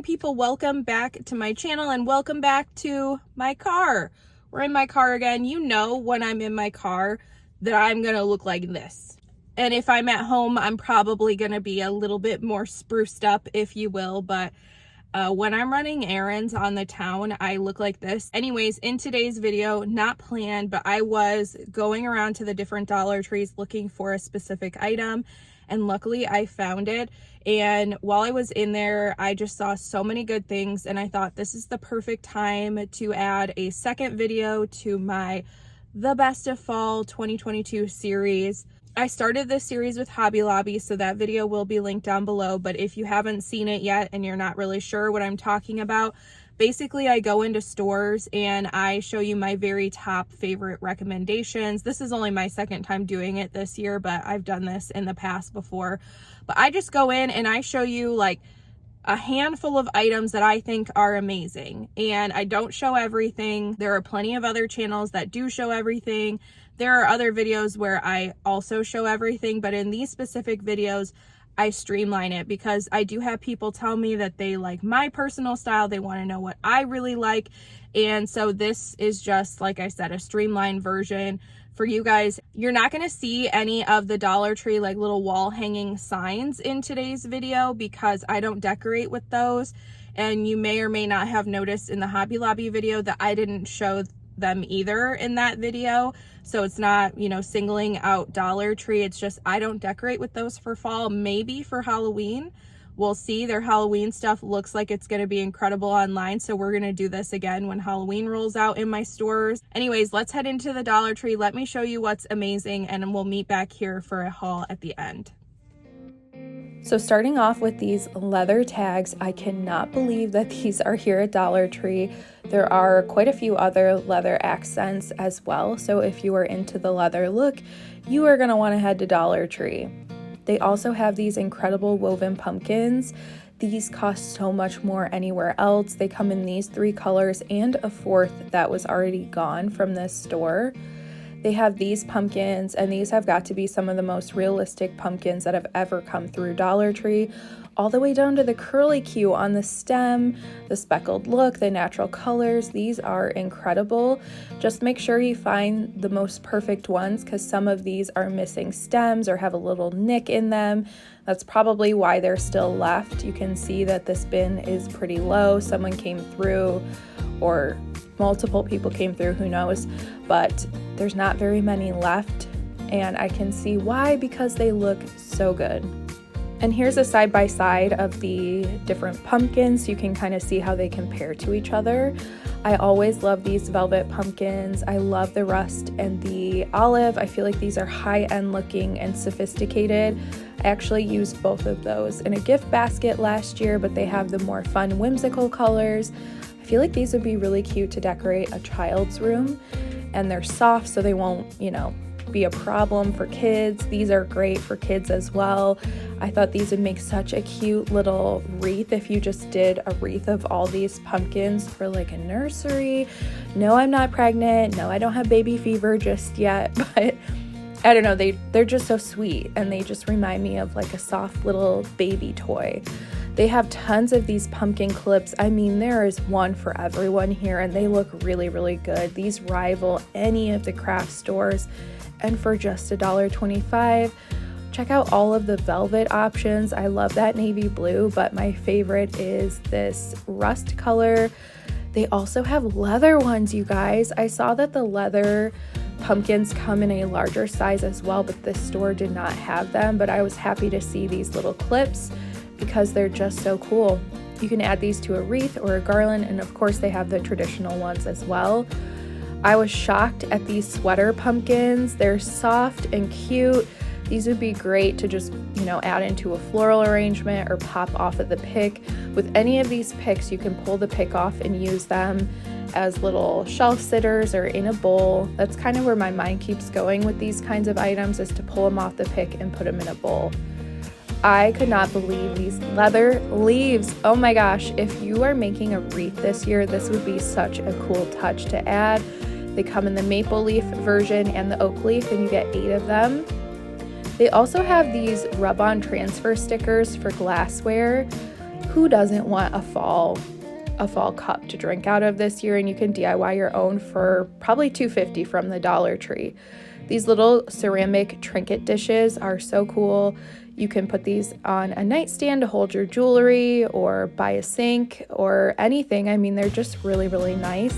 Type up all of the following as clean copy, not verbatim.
morning, people. Welcome back to my channel and welcome back to my car. We're in my car again. You know when I'm in my car that I'm gonna look like this. And if I'm at home, I'm probably gonna be a little bit more spruced up, if you will, but when I'm running errands on the town, I look like this. Anyways, in today's video, not planned, but I was going around to the different Dollar Trees looking for a specific item, and luckily I found it. And while I was in there, I just saw so many good things, and I thought this is the perfect time to add a second video to my The Best of Fall 2022 series. I started this series with Hobby Lobby, so that video will be linked down below, but if you haven't seen it yet and you're not really sure what I'm talking about, basically I go into stores and I show you my very top favorite recommendations. This is only my second time doing it this year, but I've done this in the past before. But I just go in and I show you like a handful of items that I think are amazing, and I don't show everything. There are plenty of other channels that do show everything. There are other videos where I also show everything, but in these specific videos, I streamline it because I do have people tell me that they like my personal style. They want to know what I really like. And so this is just, like I said, a streamlined version for you guys. You're not going to see any of the Dollar Tree like little wall hanging signs in today's video because I don't decorate with those. And you may or may not have noticed in the Hobby Lobby video that I didn't show them either in that video. So it's not, you know, singling out Dollar Tree. It's just I don't decorate with those for fall. Maybe for Halloween. We'll see. Their Halloween stuff looks like it's going to be incredible online. So we're going to do this again when Halloween rolls out in my stores. Anyways, let's head into the Dollar Tree. Let me show you what's amazing, and we'll meet back here for a haul at the end. So starting off with these leather tags, I cannot believe that these are here at Dollar Tree. There are quite a few other leather accents as well, so if you are into the leather look, you are going to want to head to Dollar Tree. They also have these incredible woven pumpkins. These cost so much more anywhere else. They come in these 3 colors and a 4th that was already gone from this store. They have these pumpkins, and these have got to be some of the most realistic pumpkins that have ever come through Dollar Tree, all the way down to the curly Q on the stem, the speckled look, the natural colors. These are incredible. Just make sure you find the most perfect ones because some of these are missing stems or have a little nick in them. That's probably why they're still left. You can see that this bin is pretty low. Someone came through, or multiple people came through, who knows, but there's not very many left, and I can see why, because they look so good. And here's a side-by-side of the different pumpkins so you can kind of see how they compare to each other. I always love these velvet pumpkins. I love the rust and the olive. I feel like these are high-end looking and sophisticated. I actually used both of those in a gift basket last year, but they have the more fun, whimsical colors. I feel like these would be really cute to decorate a child's room, and they're soft so they won't, you know, be a problem for kids. These are great for kids as well. I thought these would make such a cute little wreath if you just did a wreath of all these pumpkins for like a nursery. No, I'm not pregnant. No, I don't have baby fever just yet, but I don't know, they're just so sweet, and they just remind me of like a soft little baby toy. They have tons of these pumpkin clips. I mean, there is one for everyone here, and they look really, really good. These rival any of the craft stores, and for just $1.25. Check out all of the velvet options. I love that navy blue, but my favorite is this rust color. They also have leather ones, you guys. I saw that the leather pumpkins come in a larger size as well, but this store did not have them, but I was happy to see these little clips because they're just so cool. You can add these to a wreath or a garland, and of course they have the traditional ones as well. I was shocked at these sweater pumpkins. They're soft and cute. These would be great to just, you know, add into a floral arrangement or pop off of the pick. With any of these picks, you can pull the pick off and use them as little shelf sitters or in a bowl. That's kind of where my mind keeps going with these kinds of items, is to pull them off the pick and put them in a bowl. I could not believe these leather leaves. Oh my gosh, if you are making a wreath this year, this would be such a cool touch to add. They come in the maple leaf version and the oak leaf, and you get 8 of them. They also have these rub-on transfer stickers for glassware. who doesn't want a fall cup to drink out of this year? And you can DIY your own for probably $2.50 from the Dollar Tree. These little ceramic trinket dishes are so cool. You can put these on a nightstand to hold your jewelry or by a sink or anything. I mean, they're just really, really nice.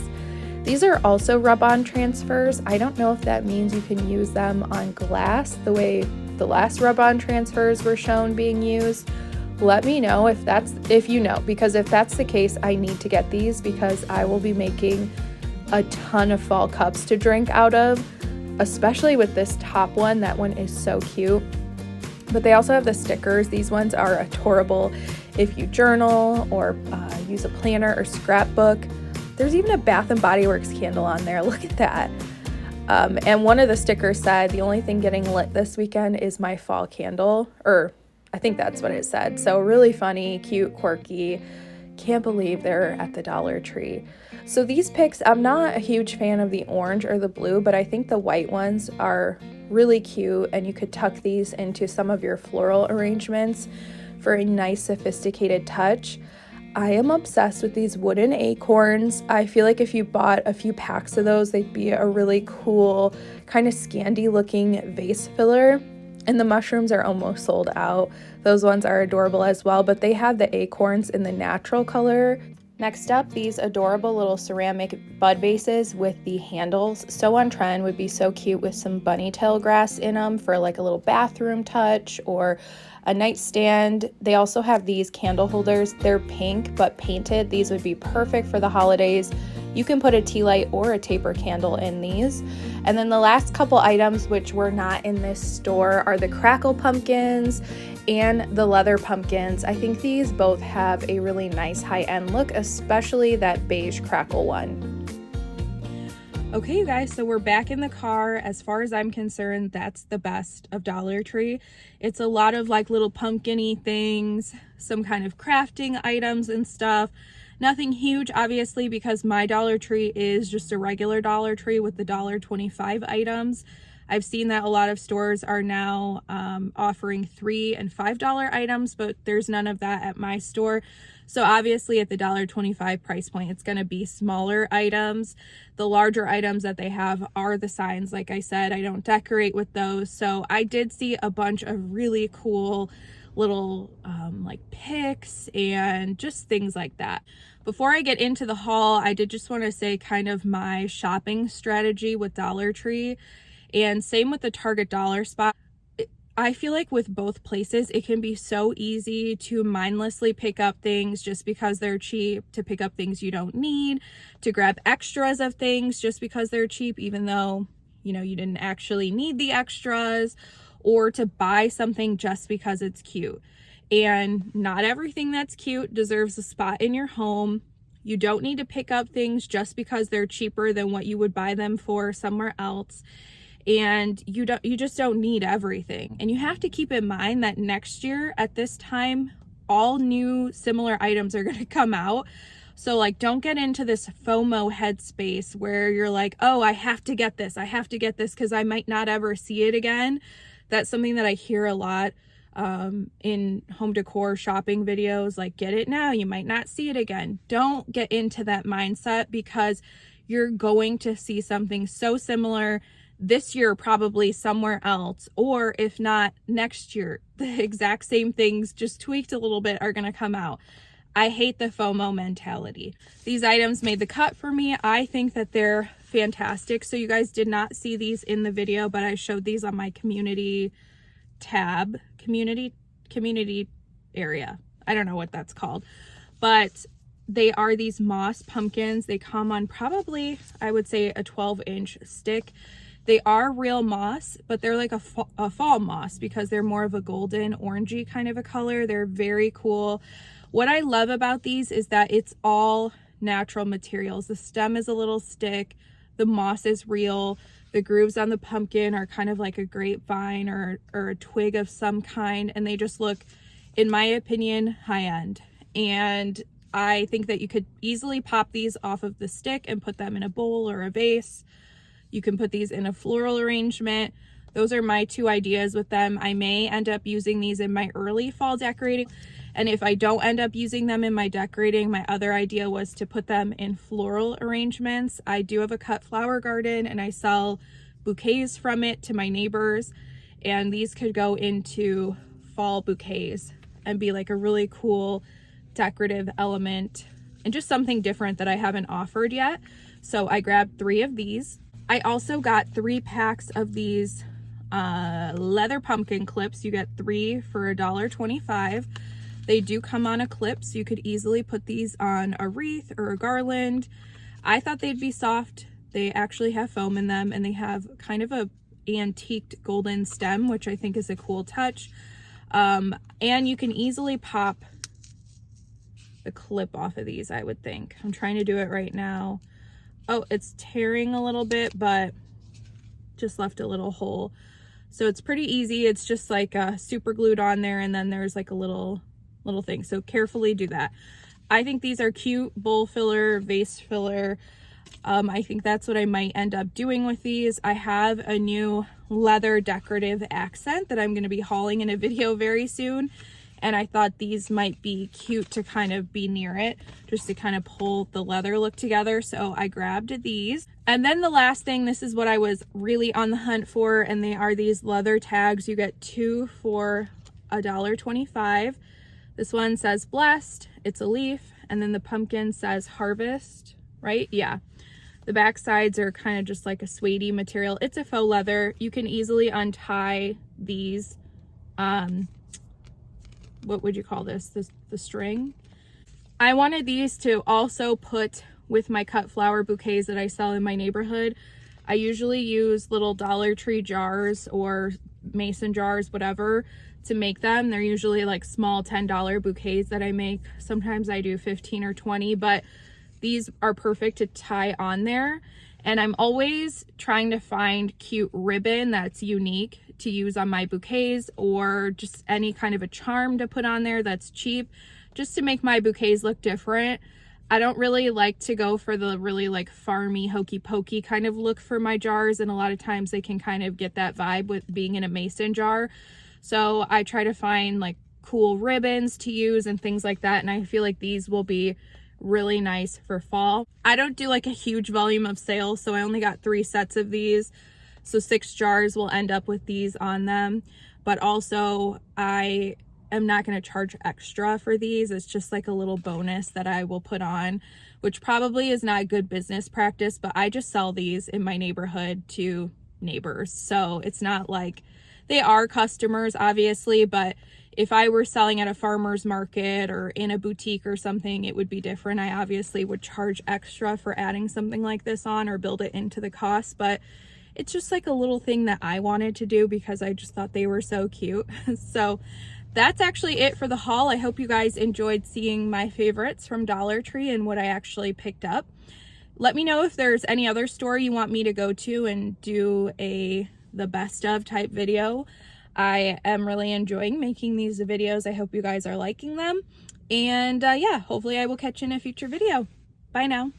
These are also rub-on transfers. I don't know if that means you can use them on glass the way the last rub-on transfers were shown being used. Let me know if you know, because if that's the case, I need to get these because I will be making a ton of fall cups to drink out of, especially with this top one. That one is so cute. But they also have the stickers. These ones are adorable if you journal or use a planner or scrapbook. There's even a Bath & Body Works candle on there. Look at that. And one of the stickers said, the only thing getting lit this weekend is my fall candle, or I think that's what it said. So really funny, cute, quirky. Can't believe they're at the Dollar Tree. So these picks, I'm not a huge fan of the orange or the blue, but I think the white ones are really cute, and you could tuck these into some of your floral arrangements for a nice sophisticated touch. I am obsessed with these wooden acorns. I feel like if you bought a few packs of those, they'd be a really cool, kind of Scandi looking vase filler. And the mushrooms are almost sold out. Those ones are adorable as well, but they have the acorns in the natural color. Next up, these adorable little ceramic bud vases with the handles. So on trend, would be so cute with some bunny tail grass in them for like a little bathroom touch or a nightstand. They also have these candle holders. They're pink but painted. These would be perfect for the holidays. You can put a tea light or a taper candle in these. And then the last couple items, which were not in this store, are the crackle pumpkins and the leather pumpkins. I think these both have a really nice high-end look, especially that beige crackle one. Okay, you guys, so we're back in the car. As far as I'm concerned, that's the best of Dollar Tree. It's a lot of like little pumpkin-y things, some kind of crafting items and stuff. Nothing huge, obviously, because my Dollar Tree is just a regular Dollar Tree with the $1.25 items. I've seen that a lot of stores are now offering $3 and $5 items, but there's none of that at my store. So obviously at the $1.25 price point, it's going to be smaller items. The larger items that they have are the signs. Like I said, I don't decorate with those. So I did see a bunch of really cool little like picks and just things like that. Before I get into the haul, I did just want to say kind of my shopping strategy with Dollar Tree, and same with the Target Dollar Spot. I feel like with both places, it can be so easy to mindlessly pick up things just because they're cheap, to pick up things you don't need, to grab extras of things just because they're cheap, even though, you know, you didn't actually need the extras, or to buy something just because it's cute. And not everything that's cute deserves a spot in your home. You don't need to pick up things just because they're cheaper than what you would buy them for somewhere else. And you just don't need everything. And you have to keep in mind that next year at this time, all new similar items are going to come out. So like, don't get into this FOMO headspace where you're like, oh, I have to get this because I might not ever see it again. That's something that I hear a lot in home decor shopping videos, like, get it now, you might not see it again. Don't get into that mindset, because you're going to see something so similar this year, probably somewhere else, or if not next year, the exact same things just tweaked a little bit are going to come out. I hate the FOMO mentality. These items made the cut for me. I think that they're fantastic. So you guys did not see these in the video, but I showed these on my community tab, community area. I don't know what that's called, but they are these moss pumpkins. They come on probably, I would say, a 12-inch stick. They are real moss, but they're like a fall moss because they're more of a golden orangey kind of a color. They're very cool. What I love about these is that it's all natural materials. The stem is a little stick. The moss is real. The grooves on the pumpkin are kind of like a grapevine or a twig of some kind. And they just look, in my opinion, high end. And I think that you could easily pop these off of the stick and put them in a bowl or a vase. You can put these in a floral arrangement. Those are my two ideas with them. I may end up using these in my early fall decorating. And if I don't end up using them in my decorating, my other idea was to put them in floral arrangements. I do have a cut flower garden and I sell bouquets from it to my neighbors, and these could go into fall bouquets and be like a really cool decorative element and just something different that I haven't offered yet. So I grabbed 3 of these. I also got 3 packs of these leather pumpkin clips. You get 3 for $1.25. They do come on a clip, so you could easily put these on a wreath or a garland. I thought they'd be soft. They actually have foam in them, and they have kind of a antiqued golden stem, which I think is a cool touch. And you can easily pop the clip off of these, I would think. I'm trying to do it right now. Oh, it's tearing a little bit, but just left a little hole. So it's pretty easy. It's just like super glued on there, and then there's like a little thing. So carefully do that. I think these are cute bowl filler, vase filler. I think that's what I might end up doing with these. I have a new leather decorative accent that I'm going to be hauling in a video very soon, and I thought these might be cute to kind of be near it, just to kind of pull the leather look together. So I grabbed these. And then the last thing, this is what I was really on the hunt for, and they are these leather tags. You get 2 for $1.25. This one says blessed, it's a leaf, and then the pumpkin says harvest, right? Yeah. The back sides are kind of just like a suede material. It's a faux leather. You can easily untie these, what would you call this? The string. I wanted these to also put with my cut flower bouquets that I sell in my neighborhood. I usually use little Dollar Tree jars or mason jars, whatever, to make them. They're usually like small $10 bouquets that I make. Sometimes I do 15 or 20, but these are perfect to tie on there. And I'm always trying to find cute ribbon that's unique to use on my bouquets, or just any kind of a charm to put on there that's cheap, just to make my bouquets look different. I don't really like to go for the really like farmy, hokey pokey kind of look for my jars, and a lot of times they can kind of get that vibe with being in a mason jar. So I try to find like cool ribbons to use and things like that, and I feel like these will be really nice for fall. I don't do like a huge volume of sales, so I only got 3 sets of these, so 6 jars will end up with these on them. But also I am not going to charge extra for these. It's just like a little bonus that I will put on, which probably is not good business practice, but I just sell these in my neighborhood to neighbors, so it's not like they are customers, obviously, but if I were selling at a farmer's market or in a boutique or something, it would be different. I obviously would charge extra for adding something like this on or build it into the cost, but it's just like a little thing that I wanted to do because I just thought they were so cute. So that's actually it for the haul. I hope you guys enjoyed seeing my favorites from Dollar Tree and what I actually picked up. Let me know if there's any other store you want me to go to and do the best of type video. I am really enjoying making these videos. I hope you guys are liking them. And yeah, hopefully I will catch you in a future video. Bye now.